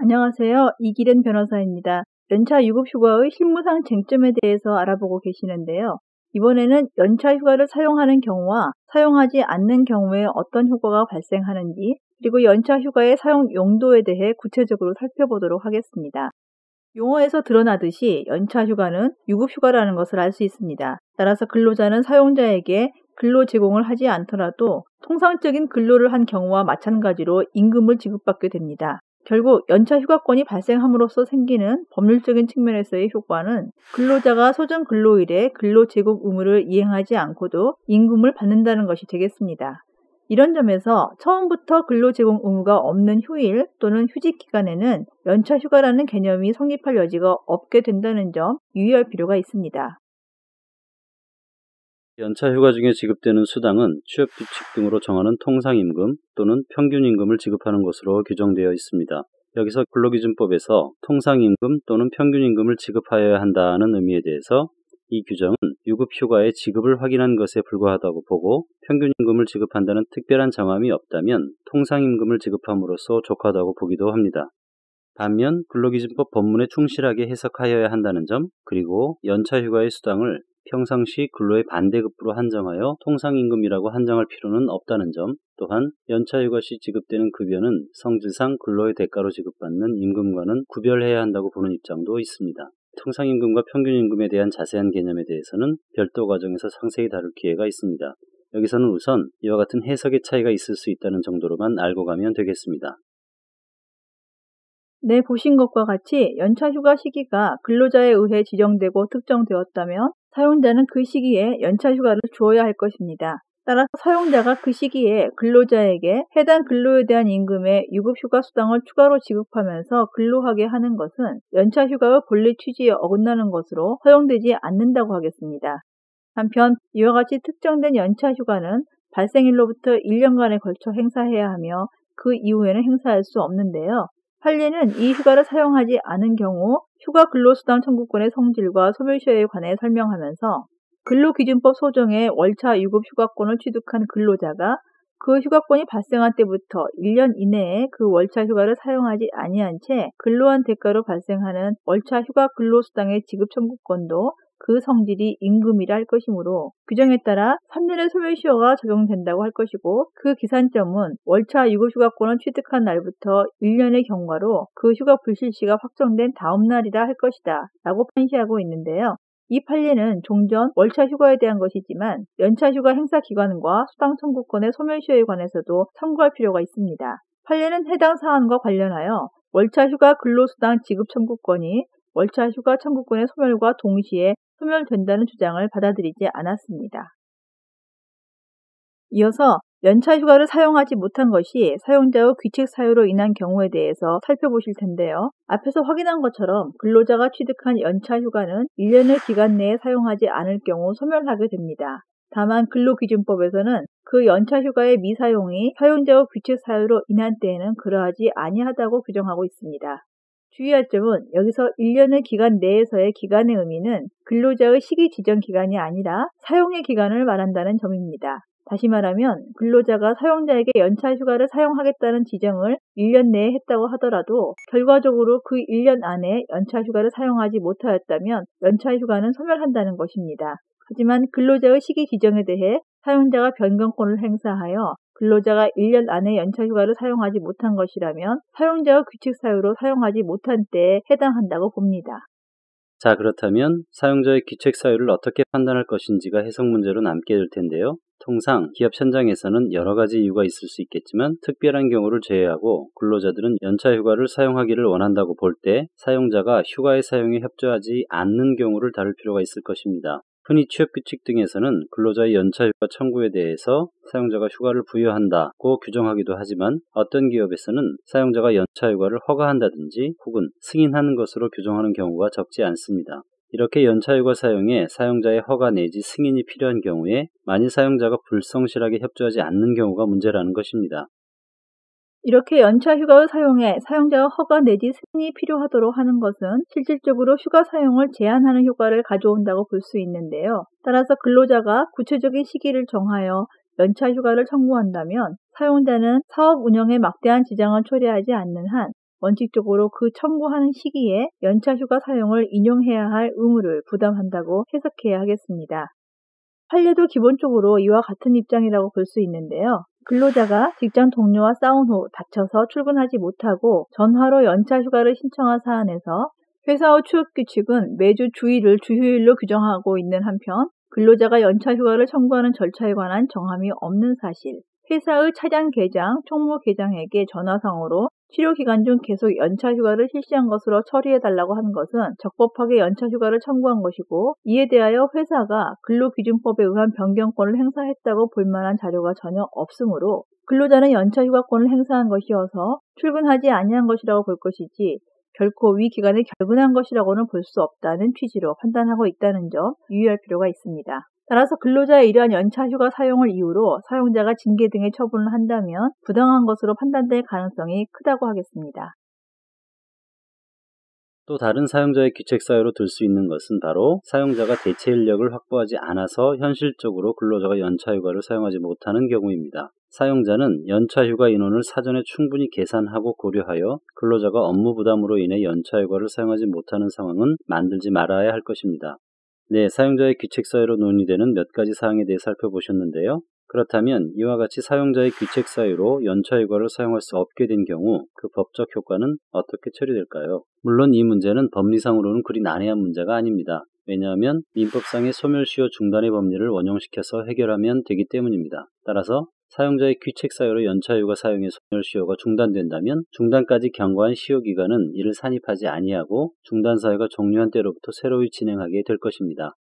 안녕하세요. 이기련 변호사입니다. 연차 유급휴가의 실무상 쟁점에 대해서 알아보고 계시는데요. 이번에는 연차 휴가를 사용하는 경우와 사용하지 않는 경우에 어떤 효과가 발생하는지, 그리고 연차 휴가의 사용 용도에 대해 구체적으로 살펴보도록 하겠습니다. 용어에서 드러나듯이 연차 휴가는 유급휴가라는 것을 알 수 있습니다. 따라서 근로자는 사용자에게 근로 제공을 하지 않더라도 통상적인 근로를 한 경우와 마찬가지로 임금을 지급받게 됩니다. 결국 연차 휴가권이 발생함으로써 생기는 법률적인 측면에서의 효과는 근로자가 소정 근로일에 근로 제공 의무를 이행하지 않고도 임금을 받는다는 것이 되겠습니다. 이런 점에서 처음부터 근로 제공 의무가 없는 휴일 또는 휴직 기간에는 연차 휴가라는 개념이 성립할 여지가 없게 된다는 점 유의할 필요가 있습니다. 연차 휴가 중에 지급되는 수당은 취업규칙 등으로 정하는 통상임금 또는 평균임금을 지급하는 것으로 규정되어 있습니다. 여기서 근로기준법에서 통상임금 또는 평균임금을 지급하여야 한다는 의미에 대해서 이 규정은 유급휴가의 지급을 확인한 것에 불과하다고 보고 평균임금을 지급한다는 특별한 정함이 없다면 통상임금을 지급함으로써 족하다고 보기도 합니다. 반면 근로기준법 법문에 충실하게 해석하여야 한다는 점, 그리고 연차휴가의 수당을 평상시 근로의 반대급부로 한정하여 통상임금이라고 한정할 필요는 없다는 점, 또한 연차휴가 시 지급되는 급여는 성질상 근로의 대가로 지급받는 임금과는 구별해야 한다고 보는 입장도 있습니다. 통상임금과 평균임금에 대한 자세한 개념에 대해서는 별도 과정에서 상세히 다룰 기회가 있습니다. 여기서는 우선 이와 같은 해석의 차이가 있을 수 있다는 정도로만 알고 가면 되겠습니다. 네, 보신 것과 같이 연차 휴가 시기가 근로자에 의해 지정되고 특정되었다면 사용자는 그 시기에 연차 휴가를 주어야 할 것입니다. 따라서 사용자가 그 시기에 근로자에게 해당 근로에 대한 임금의 유급휴가 수당을 추가로 지급하면서 근로하게 하는 것은 연차 휴가의 본래 취지에 어긋나는 것으로 허용되지 않는다고 하겠습니다. 한편 이와 같이 특정된 연차 휴가는 발생일로부터 1년간에 걸쳐 행사해야 하며 그 이후에는 행사할 수 없는데요. 판례는 이 휴가를 사용하지 않은 경우 휴가 근로수당 청구권의 성질과 소멸시효에 관해 설명하면서 근로기준법 소정의 월차 유급 휴가권을 취득한 근로자가 그 휴가권이 발생한 때부터 1년 이내에 그 월차 휴가를 사용하지 아니한 채 근로한 대가로 발생하는 월차 휴가 근로수당의 지급 청구권도 그 성질이 임금이라 할 것이므로 규정에 따라 3년의 소멸시효가 적용된다고 할 것이고 그 기산점은 월차 유급휴가권을 취득한 날부터 1년의 경과로 그 휴가 불실시가 확정된 다음 날이라 할 것이다 라고 판시하고 있는데요. 이 판례는 종전 월차 휴가에 대한 것이지만 연차 휴가 행사 기간과 수당 청구권의 소멸시효에 관해서도 참고할 필요가 있습니다. 판례는 해당 사안과 관련하여 월차 휴가 근로수당 지급 청구권이 월차 휴가 청구권의 소멸과 동시에 소멸된다는 주장을 받아들이지 않았습니다. 이어서 연차 휴가를 사용하지 못한 것이 사용자의 귀책 사유로 인한 경우에 대해서 살펴보실 텐데요. 앞에서 확인한 것처럼 근로자가 취득한 연차 휴가는 1년의 기간 내에 사용하지 않을 경우 소멸하게 됩니다. 다만 근로기준법에서는 그 연차 휴가의 미사용이 사용자의 귀책 사유로 인한 때에는 그러하지 아니하다고 규정하고 있습니다. 주의할 점은 여기서 1년의 기간 내에서의 기간의 의미는 근로자의 시기 지정 기간이 아니라 사용의 기간을 말한다는 점입니다. 다시 말하면 근로자가 사용자에게 연차 휴가를 사용하겠다는 지정을 1년 내에 했다고 하더라도 결과적으로 그 1년 안에 연차 휴가를 사용하지 못하였다면 연차 휴가는 소멸한다는 것입니다. 하지만 근로자의 시기 지정에 대해 사용자가 변경권을 행사하여 근로자가 1년 안에 연차 휴가를 사용하지 못한 것이라면 사용자의 규칙 사유로 사용하지 못한 때에 해당한다고 봅니다. 자, 그렇다면 사용자의 귀책 사유를 어떻게 판단할 것인지가 해석 문제로 남게 될 텐데요. 통상 기업 현장에서는 여러 가지 이유가 있을 수 있겠지만 특별한 경우를 제외하고 근로자들은 연차 휴가를 사용하기를 원한다고 볼 때 사용자가 휴가의 사용에 협조하지 않는 경우를 다룰 필요가 있을 것입니다. 흔히 취업규칙 등에서는 근로자의 연차휴가 청구에 대해서 사용자가 휴가를 부여한다고 규정하기도 하지만 어떤 기업에서는 사용자가 연차휴가를 허가한다든지 혹은 승인하는 것으로 규정하는 경우가 적지 않습니다. 이렇게 연차휴가 사용에 사용자의 허가 내지 승인이 필요한 경우에 만일 사용자가 불성실하게 협조하지 않는 경우가 문제라는 것입니다. 이렇게 연차 휴가의 사용에 사용자가 허가 내지 승인이 필요하도록 하는 것은 실질적으로 휴가 사용을 제한하는 효과를 가져온다고 볼 수 있는데요. 따라서 근로자가 구체적인 시기를 정하여 연차 휴가를 청구한다면 사용자는 사업 운영에 막대한 지장을 초래하지 않는 한 원칙적으로 그 청구하는 시기에 연차휴가 사용을 인용해야 할 의무를 부담한다고 해석해야 하겠습니다. 판례도 기본적으로 이와 같은 입장이라고 볼 수 있는데요. 근로자가 직장 동료와 싸운 후 다쳐서 출근하지 못하고 전화로 연차휴가를 신청한 사안에서 회사의 취업규칙은 매주 주일을 주휴일로 규정하고 있는 한편 근로자가 연차휴가를 청구하는 절차에 관한 정함이 없는 사실, 회사의 차장 계장, 총무 계장에게 전화상으로 치료기간 중 계속 연차휴가를 실시한 것으로 처리해달라고 하는 것은 적법하게 연차휴가를 청구한 것이고 이에 대하여 회사가 근로기준법에 의한 변경권을 행사했다고 볼 만한 자료가 전혀 없으므로 근로자는 연차휴가권을 행사한 것이어서 출근하지 아니한 것이라고 볼 것이지 결코 위 기간에 결근한 것이라고는 볼 수 없다는 취지로 판단하고 있다는 점 유의할 필요가 있습니다. 따라서 근로자의 이러한 연차휴가 사용을 이유로 사용자가 징계 등의 처분을 한다면 부당한 것으로 판단될 가능성이 크다고 하겠습니다. 또 다른 사용자의 귀책 사유로 들 수 있는 것은 바로 사용자가 대체 인력을 확보하지 않아서 현실적으로 근로자가 연차휴가를 사용하지 못하는 경우입니다. 사용자는 연차휴가 인원을 사전에 충분히 계산하고 고려하여 근로자가 업무 부담으로 인해 연차휴가를 사용하지 못하는 상황은 만들지 말아야 할 것입니다. 네, 사용자의 귀책 사유로 논의되는 몇 가지 사항에 대해 살펴보셨는데요. 그렇다면 이와 같이 사용자의 귀책 사유로 연차휴가를 사용할 수 없게 된 경우 그 법적 효과는 어떻게 처리될까요? 물론 이 문제는 법리상으로는 그리 난해한 문제가 아닙니다. 왜냐하면 민법상의 소멸시효 중단의 법리를 원용시켜서 해결하면 되기 때문입니다. 따라서 사용자의 귀책 사유로 연차휴가 사용의 소멸시효가 중단된다면 중단까지 경과한 시효기간은 이를 산입하지 아니하고 중단 사유가 종료한 때로부터 새로이 진행하게 될 것입니다.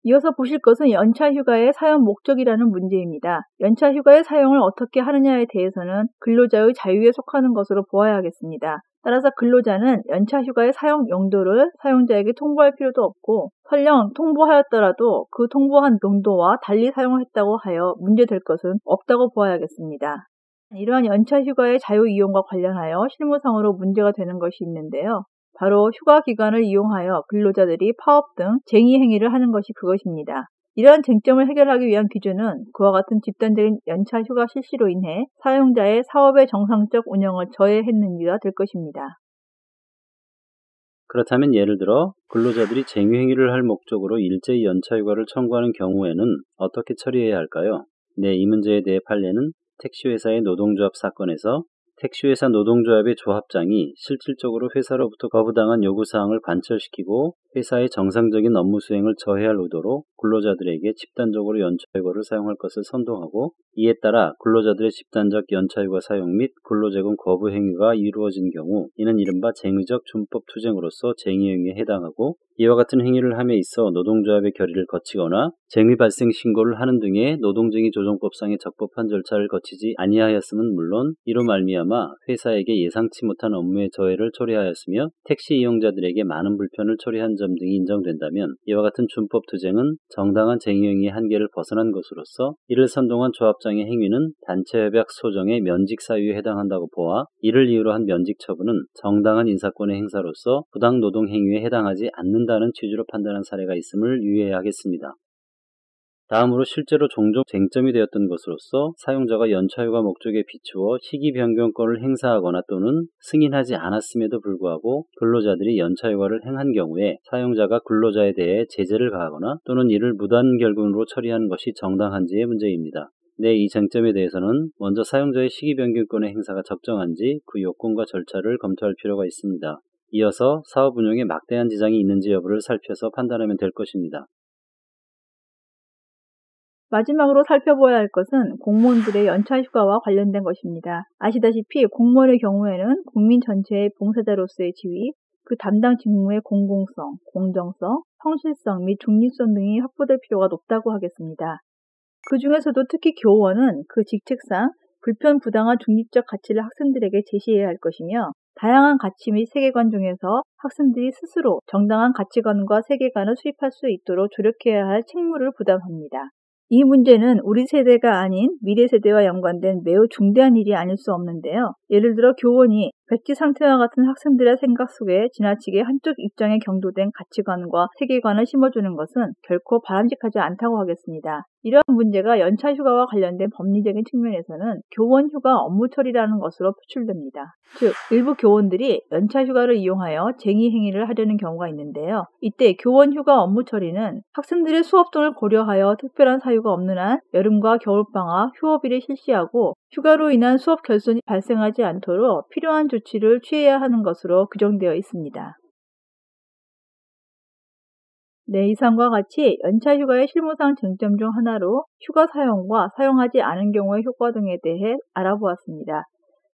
이어서 보실 것은 연차휴가의 사용 목적이라는 문제입니다. 연차휴가의 사용을 어떻게 하느냐에 대해서는 근로자의 자유에 속하는 것으로 보아야 하겠습니다. 따라서 근로자는 연차휴가의 사용 용도를 사용자에게 통보할 필요도 없고 설령 통보하였더라도 그 통보한 용도와 달리 사용했다고 하여 문제될 것은 없다고 보아야겠습니다. 이러한 연차휴가의 자유 이용과 관련하여 실무상으로 문제가 되는 것이 있는데요. 바로 휴가 기간을 이용하여 근로자들이 파업 등 쟁의 행위를 하는 것이 그것입니다. 이러한 쟁점을 해결하기 위한 기준은 그와 같은 집단적인 연차 휴가 실시로 인해 사용자의 사업의 정상적 운영을 저해했는지가 될 것입니다. 그렇다면 예를 들어 근로자들이 쟁의 행위를 할 목적으로 일제히 연차휴가를 청구하는 경우에는 어떻게 처리해야 할까요? 네, 이 문제에 대해 판례는 택시회사의 노동조합 사건에서 택시회사 노동조합의 조합장이 실질적으로 회사로부터 거부당한 요구사항을 관철시키고 회사의 정상적인 업무 수행을 저해할 의도로 근로자들에게 집단적으로 연차휴가를 사용할 것을 선동하고 이에 따라 근로자들의 집단적 연차휴가 사용 및 근로제공 거부 행위가 이루어진 경우 이는 이른바 쟁의적 준법 투쟁으로서 쟁의 행위에 해당하고 이와 같은 행위를 함에 있어 노동조합의 결의를 거치거나 쟁의 발생 신고를 하는 등의 노동쟁의 조정법상의 적법한 절차를 거치지 아니하였음은 물론 이로 말미암아 회사에게 예상치 못한 업무의 저해를 초래하였으며 택시 이용자들에게 많은 불편을 초래한 점 등이 인정된다면 이와 같은 준법 투쟁은 정당한 쟁의 행위의 한계를 벗어난 것으로서 이를 선동한 조합장의 행위는 단체협약 소정의 면직 사유에 해당한다고 보아 이를 이유로 한 면직 처분은 정당한 인사권의 행사로서 부당 노동 행위에 해당하지 않는다는 취지로 판단한 사례가 있음을 유의해야 하겠습니다. 다음으로 실제로 종종 쟁점이 되었던 것으로서 사용자가 연차휴가 목적에 비추어 시기 변경권을 행사하거나 또는 승인하지 않았음에도 불구하고 근로자들이 연차휴가를 행한 경우에 사용자가 근로자에 대해 제재를 가하거나 또는 이를 무단결근으로 처리하는 것이 정당한지의 문제입니다. 네, 이 쟁점에 대해서는 먼저 사용자의 시기 변경권의 행사가 적정한지 그 요건과 절차를 검토할 필요가 있습니다. 이어서 사업 운영에 막대한 지장이 있는지 여부를 살펴서 판단하면 될 것입니다. 마지막으로 살펴보아야 할 것은 공무원들의 연차휴가와 관련된 것입니다. 아시다시피 공무원의 경우에는 국민 전체의 봉사자로서의 지위, 그 담당 직무의 공공성, 공정성, 성실성 및 중립성 등이 확보될 필요가 높다고 하겠습니다. 그 중에서도 특히 교원은 그 직책상 불편부당한 중립적 가치를 학생들에게 제시해야 할 것이며 다양한 가치 및 세계관 중에서 학생들이 스스로 정당한 가치관과 세계관을 수립할 수 있도록 조력해야 할 책무를 부담합니다. 이 문제는 우리 세대가 아닌 미래 세대와 연관된 매우 중대한 일이 아닐 수 없는데요. 예를 들어 교원이 백지 상태와 같은 학생들의 생각 속에 지나치게 한쪽 입장에 경도된 가치관과 세계관을 심어주는 것은 결코 바람직하지 않다고 하겠습니다. 이러한 문제가 연차 휴가와 관련된 법리적인 측면에서는 교원 휴가 업무 처리라는 것으로 표출됩니다. 즉, 일부 교원들이 연차 휴가를 이용하여 쟁의 행위를 하려는 경우가 있는데요. 이때 교원 휴가 업무 처리는 학생들의 수업 등을 고려하여 특별한 사유가 없는 한 여름과 겨울방학 휴업일에 실시하고 휴가로 인한 수업 결손이 발생하지 않도록 필요한 조치를 취해야 하는 것으로 규정되어 있습니다. 네, 이상과 같이 연차 휴가의 실무상 쟁점 중 하나로 휴가 사용과 사용하지 않은 경우의 효과 등에 대해 알아보았습니다.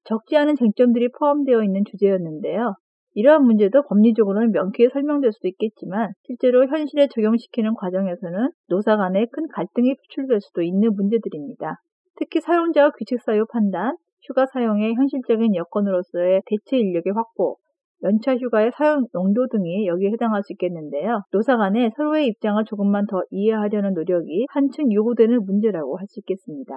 적지 않은 쟁점들이 포함되어 있는 주제였는데요. 이러한 문제도 법리적으로는 명쾌히 설명될 수도 있겠지만 실제로 현실에 적용시키는 과정에서는 노사 간에 큰 갈등이 표출될 수도 있는 문제들입니다. 특히 사용자와 규칙 사유 판단, 휴가 사용의 현실적인 여건으로서의 대체 인력의 확보, 연차 휴가의 사용 용도 등이 여기에 해당할 수 있겠는데요. 노사 간에 서로의 입장을 조금만 더 이해하려는 노력이 한층 요구되는 문제라고 할 수 있겠습니다.